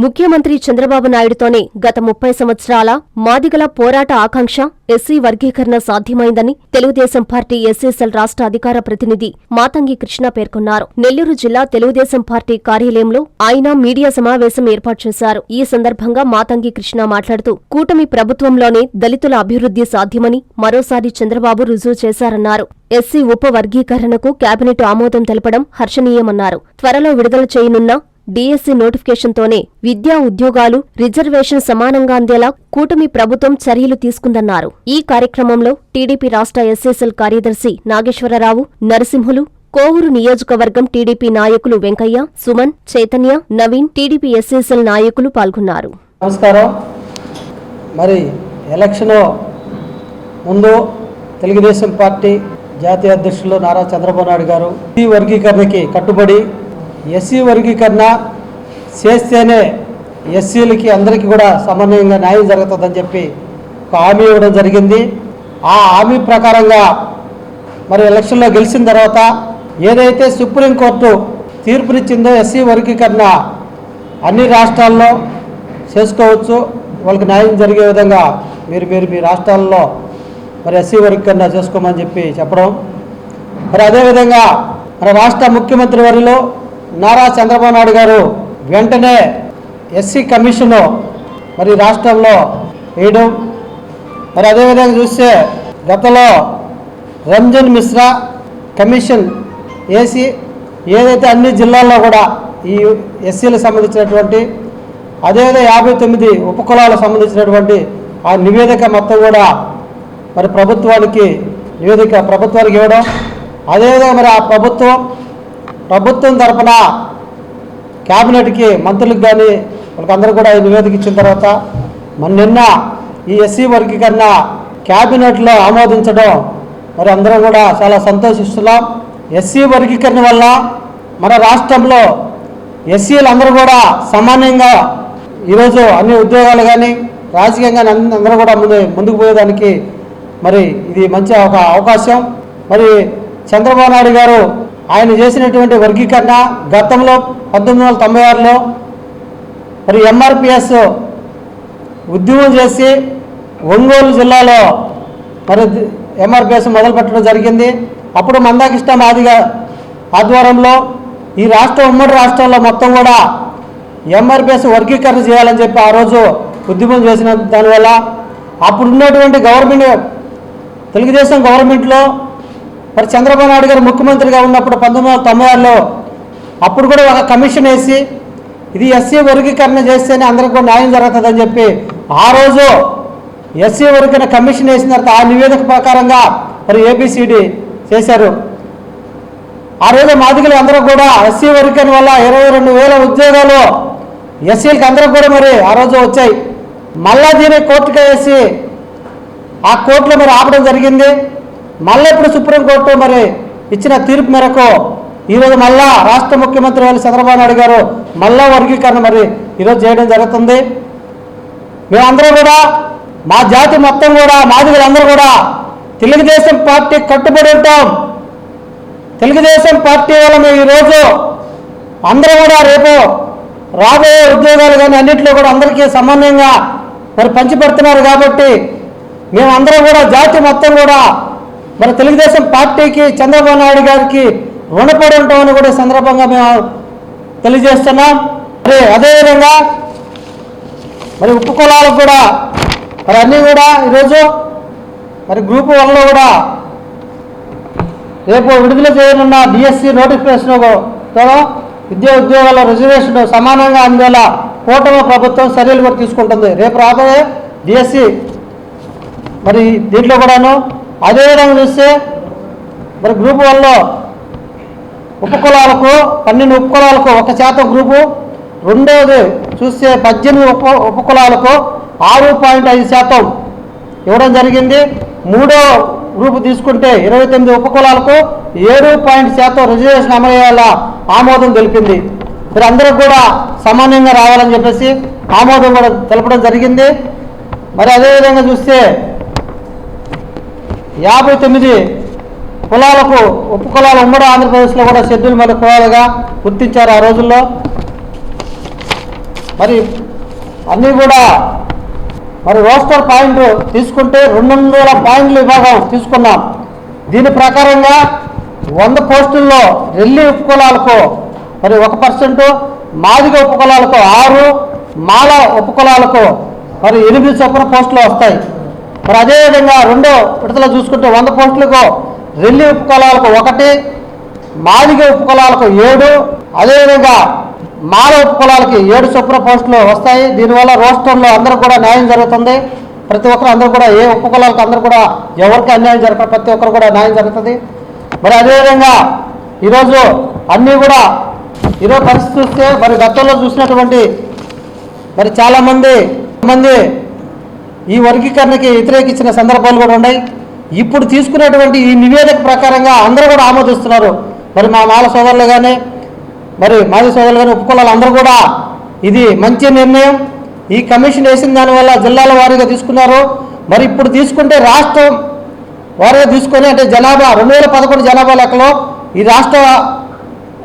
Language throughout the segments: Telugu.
ముఖ్యమంత్రి చంద్రబాబు నాయుడుతోనే గత 30 సంవత్సరాల మాదిగల పోరాట ఆకాంక్ష ఎస్సీ వర్గీకరణ సాధ్యమైందని తెలుగుదేశం పార్టీ ఎస్సీసెల్ రాష్ట్ర అధికార ప్రతినిధి మాతంగి కృష్ణ పేర్కొన్నారు. నెల్లూరు జిల్లా తెలుగుదేశం పార్టీ కార్యాలయంలో ఆయన మీడియా సమావేశం ఏర్పాటు చేశారు. ఈ సందర్భంగా మాతంగి కృష్ణ మాట్లాడుతూ కూటమి ప్రభుత్వంలోనే దళితుల అభివృద్ధి సాధ్యమని మరోసారి చంద్రబాబు రుజువు చేశారన్నారు. ఎస్సీ ఉప వర్గీకరణకు కేబినెట్ ఆమోదం తెలపడం హర్షణీయమన్నారు. త్వరలో విడుదల చేయనున్న డిఎస్సీ నోటిఫికేషన్తోనే విద్యా ఉద్యోగాలు రిజర్వేషన్ సమానంగా అందేలా కూటమి ప్రభుత్వం చర్యలు తీసుకుందన్నారు. ఈ కార్యక్రమంలో టీడీపీ రాష్ట్ర ఎస్సీసెల్ కార్యదర్శి నాగేశ్వరరావు, నరసింహులు, కోవూరు నియోజకవర్గం టీడీపీ నాయకులు వెంకయ్య, సుమన్, చైతన్య, నవీన్, టీడీపీ ఎస్సీసెల్ నాయకులు పాల్గొన్నారు. నమస్కారం. మరి ఎలక్షన్ ముందు తెలుగుదేశం పార్టీ జాతీయ అధ్యక్షులు నారా చంద్రబాబు నాయుడు గారు ఎస్సీ వర్గీకరణకి కట్టుబడి ఎస్సీ వర్గీకరణ చేస్తేనే ఎస్సీలకి అందరికీ కూడా సమన్వయంగా న్యాయం జరుగుతుందని చెప్పి ఒక హామీ ఇవ్వడం జరిగింది. ఆ హామీ ప్రకారంగా మరి ఎలక్షన్లో గెలిచిన తర్వాత ఏదైతే సుప్రీంకోర్టు తీర్పునిచ్చిందో ఎస్సీ వర్గీకరణ అన్ని రాష్ట్రాల్లో చేసుకోవచ్చు, వాళ్ళకి న్యాయం జరిగే విధంగా మీరు మీ రాష్ట్రాల్లో మరి ఎస్సీ వర్గీకరణ చేసుకోమని చెప్పడం. మరి అదేవిధంగా మన రాష్ట్ర ముఖ్యమంత్రి వర్యులు నారా చంద్రబాబు నాయుడు గారు వెంటనే ఎస్సీ కమిషను మరి రాష్ట్రంలో వేయడం. మరి అదేవిధంగా చూస్తే గతంలో రంజన్ మిశ్రా కమిషన్ వేసి ఏదైతే అన్ని జిల్లాల్లో కూడా ఈ ఎస్సీలకు సంబంధించినటువంటి అదేవిధంగా 59 ఉపకులాలకు సంబంధించినటువంటి ఆ నివేదిక మొత్తం కూడా మరి ప్రభుత్వానికి ఇవ్వడం. అదేవిధంగా మరి ఆ ప్రభుత్వం తరఫున క్యాబినెట్కి మంత్రులకు కానీ వాళ్ళకందరూ కూడా ఈ నివేదిక ఇచ్చిన తర్వాత మన నిన్న ఈ ఎస్సీ వర్గీకరణ క్యాబినెట్లో ఆమోదించడం మరి అందరం కూడా చాలా సంతోషిస్తున్నాం. ఎస్సీ వర్గీకరణ వల్ల మన రాష్ట్రంలో ఎస్సీలు అందరూ కూడా సమానంగా ఈరోజు అన్ని ఉద్యోగాలు కానీ రాజకీయంగా అందరూ కూడా ముందుకు పోయేదానికి మరి ఇది మంచి ఒక అవకాశం. మరి చంద్రబాబు నాయుడు గారు ఆయన చేసినటువంటి వర్గీకరణ గతంలో 1996లో మరి ఎంఆర్పిఎస్ ఉద్యమం చేసి ఒంగోలు జిల్లాలో మరి ఎంఆర్పిఎస్ మొదలుపెట్టడం జరిగింది. అప్పుడు మందాకృష్ణ మాదిగ ఆధ్వర్యంలో ఈ ఉమ్మడి రాష్ట్రంలో మొత్తం కూడా ఎంఆర్పిఎస్ వర్గీకరణ చేయాలని చెప్పి ఆ రోజు ఉద్యమం చేసిన దానివల్ల అప్పుడున్నటువంటి తెలుగుదేశం గవర్నమెంట్లో మరి చంద్రబాబు నాయుడు గారు ముఖ్యమంత్రిగా ఉన్నప్పుడు 1996లో అప్పుడు కూడా ఒక కమిషన్ వేసి ఇది ఎస్సీ వర్గీకరణ చేస్తేనే అందరికీ కూడా న్యాయం జరుగుతుందని చెప్పి ఆ రోజు ఎస్సీ వర్గీకరణ కమిషన్ వేసిన తర్వాత ఆ నివేదిక ప్రకారంగా మరి ఏబిసిడి చేశారు. ఆ రోజు మాదిగలు అందరూ కూడా ఎస్సీ వర్గీకరణ వల్ల 22,000 ఉద్యోగాలు ఎస్సీలకు అందరూ కూడా మరి ఆ రోజు వచ్చాయి. మళ్ళా దీన్ని కోర్టుగా వేసి ఆ కోర్టులో మరి ఆపడం జరిగింది. మళ్ళీ ఇప్పుడు సుప్రీంకోర్టు మరి ఇచ్చిన తీర్పు మేరకు ఈరోజు మళ్ళా రాష్ట్ర ముఖ్యమంత్రి వాళ్ళు చంద్రబాబు నాయుడు గారు మళ్ళా వర్గీకరణ మరి ఈరోజు చేయడం జరుగుతుంది. మేమందరూ కూడా మా జాతి మొత్తం కూడా మాదిగలందరూ కూడా తెలుగుదేశం పార్టీ కట్టుబడి ఉంటాం. తెలుగుదేశం పార్టీ వల్ల మేము ఈరోజు అందరూ కూడా రేపు రాబోయే ఉద్యోగాలు కానీ అన్నింటిలో కూడా అందరికీ సమన్వయంగా మరి పంచిపెడుతున్నారు. కాబట్టి మేమందరం కూడా జాతి మొత్తం కూడా మరి తెలుగుదేశం పార్టీకి చంద్రబాబు నాయుడు గారికి రుణపడి ఉంటామని కూడా సందర్భంగా మేము తెలియజేస్తున్నాం. మరి అదేవిధంగా మరి ఉపకులాలకు కూడా మరి అన్నీ కూడా ఈరోజు మరి గ్రూప్ 1లో కూడా రేపు విడుదల చేయనున్న డిఎస్సీ నోటిఫికేషన్తో విద్యా ఉద్యోగాల రిజర్వేషన్ సమానంగా అందేలా కూటమి ప్రభుత్వం చర్యలు కూడా తీసుకుంటుంది. రేపు రాబోయే డిఎస్సీ మరి దీంట్లో కూడాను అదేవిధంగా చూస్తే మరి గ్రూప్ 1లో ఉపకులాలకు 12 ఉపకులాలకు 1% గ్రూపు, రెండవది చూస్తే 18 ఉపకులాలకు 6.5% ఇవ్వడం జరిగింది. మూడో గ్రూపు తీసుకుంటే 29 ఉపకులాలకు 7% రిజర్వేషన్ అమలయ్యేలా ఆమోదం తెలిపింది. మరి అందరూ కూడా సమానంగా రావాలని చెప్పేసి ఆమోదం కూడా తెలపడం జరిగింది. మరి అదేవిధంగా చూస్తే 59 కులాలకు ఉపకులాలు ఉమ్మడి ఆంధ్రప్రదేశ్లో కూడా షెడ్యూల్ మీద కులాలుగా గుర్తించారు ఆ రోజుల్లో. మరి అన్నీ కూడా మరి రోస్టర్ పాయింట్ తీసుకుంటే 200 పాయింట్ల విభాగం తీసుకున్నాం. దీని ప్రకారంగా 100 పోస్టుల్లో రెల్లి ఉపకులాలకు మరి 1%, మాదిగ ఉపకులాలకు 6, మాల ఉపకులాలకు మరి 8 చొప్పున పోస్టులు వస్తాయి. మరి అదేవిధంగా రెండో విడతలో చూసుకుంటే 100 పోస్టులకు రెల్లి ఉపకులాలకు 1, మాదిగ ఉపకులాలకు 7, అదేవిధంగా మాల ఉపకులాలకి 7 చొప్పున పోస్టులు వస్తాయి. దీనివల్ల రోస్టర్లో అందరూ కూడా న్యాయం జరుగుతుంది. ప్రతి ఒక్కరు అందరూ కూడా ఏ ఉపకులాలకు అందరూ కూడా ఎవరికి అన్యాయం జరగదు, ప్రతి ఒక్కరు కూడా న్యాయం జరుగుతుంది. మరి అదేవిధంగా ఈరోజు అన్నీ కూడా ఈరోజు పరిస్థితి చూస్తే మరి గతంలో చూసినటువంటి మరి చాలామంది ఈ వర్గీకరణకి వ్యతిరేకించిన సందర్భాలు కూడా ఉన్నాయి. ఇప్పుడు తీసుకునేటువంటి ఈ నివేదిక ప్రకారంగా అందరూ కూడా ఆమోదిస్తున్నారు. మరి మా మాల సోదరులు కానీ మరి మాది సోదరులు కానీ ఉపకులాలు అందరూ కూడా ఇది మంచి నిర్ణయం. ఈ కమిషన్ వేసిన దానివల్ల జిల్లాల వారీగా తీసుకున్నారు. మరి ఇప్పుడు తీసుకుంటే రాష్ట్రం వారీగా తీసుకొని అంటే జనాభా 2011 జనాభా లెక్కలో ఈ రాష్ట్ర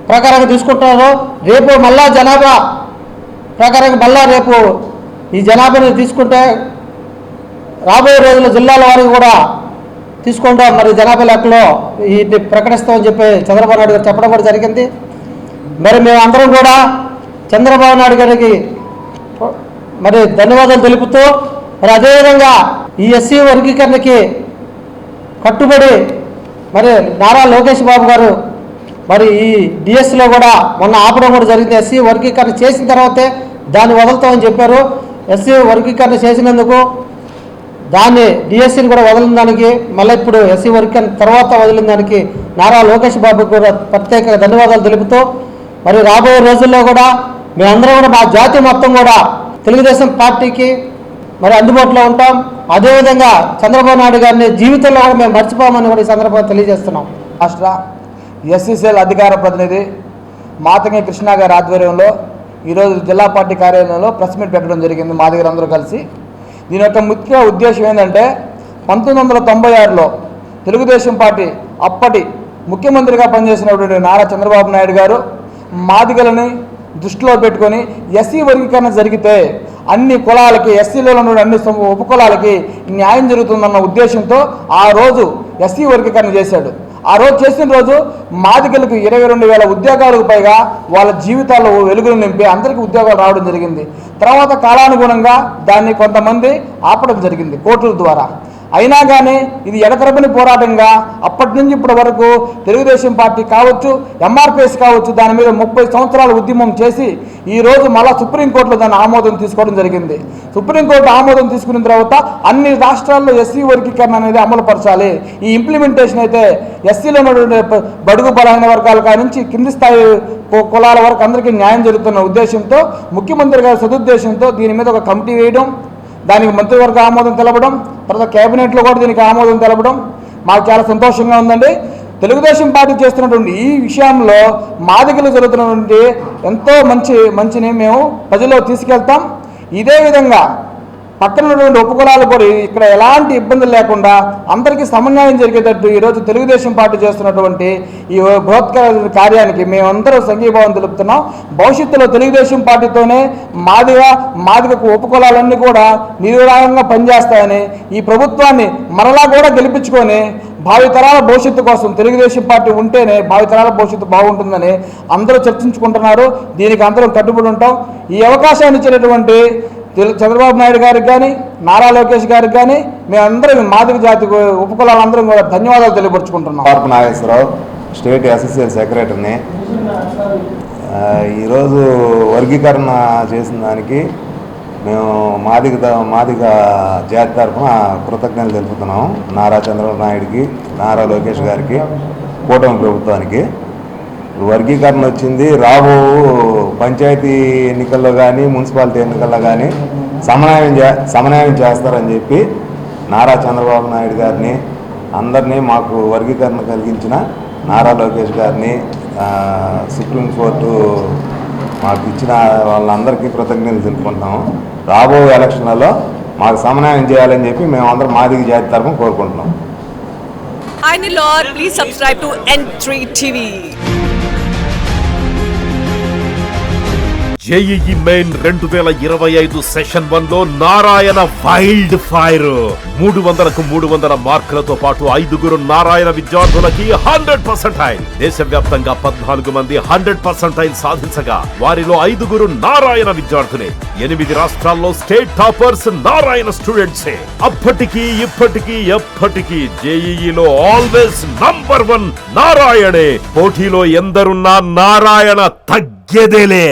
ప్రకారంగా తీసుకుంటున్నారు. రేపు మళ్ళా జనాభా ప్రకారంగా మళ్ళా రేపు ఈ జనాభాని తీసుకుంటే రాబోయే రోజుల్లో జిల్లాల వారికి కూడా తీసుకుంటాం. మరి జనాభా లెక్కలో ఈ ప్రకటిస్తామని చెప్పి చంద్రబాబు నాయుడు గారు చెప్పడం కూడా జరిగింది. మరి మేము అందరం కూడా చంద్రబాబు నాయుడు గారికి మరి ధన్యవాదాలు తెలుపుతూ మరి అదేవిధంగా ఈ ఎస్సీ వర్గీకరణకి కట్టుబడి మరి నారా లోకేష్ బాబు గారు మరి ఈ డిఎస్సిలో కూడా మొన్న ఆపడం కూడా జరిగింది. ఎస్సీ వర్గీకరణ చేసిన తర్వాతే దాన్ని వదులుతామని చెప్పారు. ఎస్సీ వర్గీకరణ చేసినందుకు దాన్ని డిఎస్సిని కూడా వదిలిన దానికి మళ్ళీ ఇప్పుడు ఎస్సీ వర్గీకరణ తర్వాత వదిలిన దానికి నారా లోకేష్ బాబుకి కూడా ప్రత్యేక ధన్యవాదాలు తెలుపుతూ మరి రాబోయే రోజుల్లో కూడా మేమందరం కూడా మా జాతి మొత్తం కూడా తెలుగుదేశం పార్టీకి మరి అందుబాటులో ఉంటాం. అదేవిధంగా చంద్రబాబు నాయుడు గారిని జీవితంలో కూడా మేము మర్చిపోమని కూడా ఈ సందర్భంగా తెలియజేస్తున్నాం. రాష్ట్ర ఎస్సీసీఎల్ అధికార ప్రతినిధి మాతంగి కృష్ణ గారి ఆధ్వర్యంలో ఈరోజు జిల్లా పార్టీ కార్యాలయంలో ప్రెస్ మీట్ పెట్టడం జరిగింది మా దగ్గర అందరూ కలిసి. దీని యొక్క ముఖ్య ఉద్దేశం ఏంటంటే 1996లో తెలుగుదేశం పార్టీ అప్పటి ముఖ్యమంత్రిగా పనిచేసినటువంటి నారా చంద్రబాబు నాయుడు గారు మాదిగలని దృష్టిలో పెట్టుకొని ఎస్సీ వర్గీకరణ జరిగితే అన్ని కులాలకి ఎస్సీలో ఉన్న అన్ని ఉపకులాలకి న్యాయం జరుగుతుందన్న ఉద్దేశంతో ఆ రోజు ఎస్సీ వర్గీకరణ చేశాడు. ఆ రోజు చేసిన రోజు మాదిగలకు 22,000 ఉద్యోగాలకు పైగా వాళ్ళ జీవితాల్లో వెలుగులు నింపి అందరికీ ఉద్యోగాలు రావడం జరిగింది. తర్వాత కాలానుగుణంగా దాన్ని కొంతమంది ఆపడం జరిగింది కోర్టుల ద్వారా. అయినా కానీ ఇది ఎడతెరపని పోరాటంగా అప్పటి నుంచి ఇప్పటి వరకు తెలుగుదేశం పార్టీ కావచ్చు, ఎంఆర్పిఎస్ కావచ్చు, దాని మీద 30 సంవత్సరాల ఉద్యమం చేసి ఈరోజు మళ్ళా సుప్రీంకోర్టులో దాని ఆమోదం తీసుకోవడం జరిగింది. సుప్రీంకోర్టు ఆమోదం తీసుకున్న తర్వాత అన్ని రాష్ట్రాల్లో ఎస్సీ వర్గీకరణ అనేది అమలు పరచాలి. ఈ ఇంప్లిమెంటేషన్ అయితే ఎస్సీలో ఉన్నటువంటి బడుగు బలహీన వర్గాల కాడి నుంచి కింది స్థాయి కులాల వరకు అందరికీ న్యాయం జరుగుతున్న ఉద్దేశంతో ముఖ్యమంత్రి గారి సదుద్దేశంతో దీని మీద ఒక కమిటీ వేయడం, దానికి మంత్రివర్గ ఆమోదం తెలపడం, తర్వాత కేబినెట్లో కూడా దీనికి ఆమోదం తెలపడం మాకు చాలా సంతోషంగా ఉందండి. తెలుగుదేశం పార్టీ చేస్తున్నటువంటి ఈ విషయంలో మాదిగలు జరుగుతున్నటువంటి ఎంతో మంచిని మేము ప్రజల్లో తీసుకెళ్తాం. ఇదే విధంగా పక్కన ఉన్నటువంటి ఉపకులాలు కూడా ఇక్కడ ఎలాంటి ఇబ్బందులు లేకుండా అందరికీ సమన్వయం జరిగేటట్టు ఈరోజు తెలుగుదేశం పార్టీ చేస్తున్నటువంటి ఈ బృహత్కర కార్యానికి మేమందరూ సంఘీభావం తెలుపుతున్నాం. భవిష్యత్తులో తెలుగుదేశం పార్టీతోనే మాదిగకు ఉపకులాలన్నీ కూడా నిరురాగంగా పనిచేస్తాయని ఈ ప్రభుత్వాన్ని మరలా కూడా గెలిపించుకొని భావితరాల భవిష్యత్తు కోసం తెలుగుదేశం పార్టీ ఉంటేనే భావితరాల భవిష్యత్తు బాగుంటుందని అందరూ చర్చించుకుంటున్నారు. దీనికి అందరం కట్టుబడి ఉంటాం. ఈ అవకాశాన్ని ఇచ్చినటువంటి చంద్రబాబు నాయుడు గారికి కానీ నారా లోకేష్ గారికి కానీ మేమందరం మాదిగ జాతి ఉపకులాలందరం కూడా ధన్యవాదాలు తెలియపరుచుకుంటున్నాం. ఆర్పి నాగేశ్వరరావు, స్టేట్ ఎస్ఎస్ఎల్ సెక్రటరీని. ఈరోజు వర్గీకరణ చేసిన దానికి మేము మాదిగ జాతి తరఫున కృతజ్ఞతలు తెలుపుతున్నాం. నారా చంద్రబాబు నాయుడికి, నారా లోకేష్ గారికి, కూటమి ప్రభుత్వానికి. వర్గీకరణ వచ్చింది. రాబో పంచాయతీ ఎన్నికల్లో కానీ మున్సిపాలిటీ ఎన్నికల్లో కానీ సమన్వయం చేస్తారని చెప్పి నారా చంద్రబాబు నాయుడు గారిని, అందరినీ మాకు వర్గీకరణ కలిగించిన నారా లోకేష్ గారిని, సుప్రీంకోర్టు మాకు ఇచ్చిన వాళ్ళందరికీ కృతజ్ఞతలు తెలుపుకుంటాము. రాబోయే ఎలక్షన్లలో మాకు సమన్వయం చేయాలని చెప్పి మేమందరం మాదిగ జాతి తరఫున కోరుకుంటున్నాం. Hi Nilor, please subscribe to N3 TV. JEE main 2025 session 1 లో నారాయణ వైల్డ్ ఫైర్ 300కు 300 మార్కులతో పాటు 5గురు నారాయణ విద్యార్థులకి 100%. దేశవ్యాప్తంగా 14 మంది 100% సాధించగా వారిలో 5గురు నారాయణ విద్యార్థులే. 8 రాష్ట్రాల్లో స్టేట్ టాపర్స్ నారాయణ స్టూడెంట్సే. అప్పటికీ ఇప్పటికీ ఎప్పటికీ జేఈఈలో ఆల్వేస్ నంబర్ 1 నారాయణే. పోటీలో ఎందరున్నా నారాయణ తగ్గేదేలే.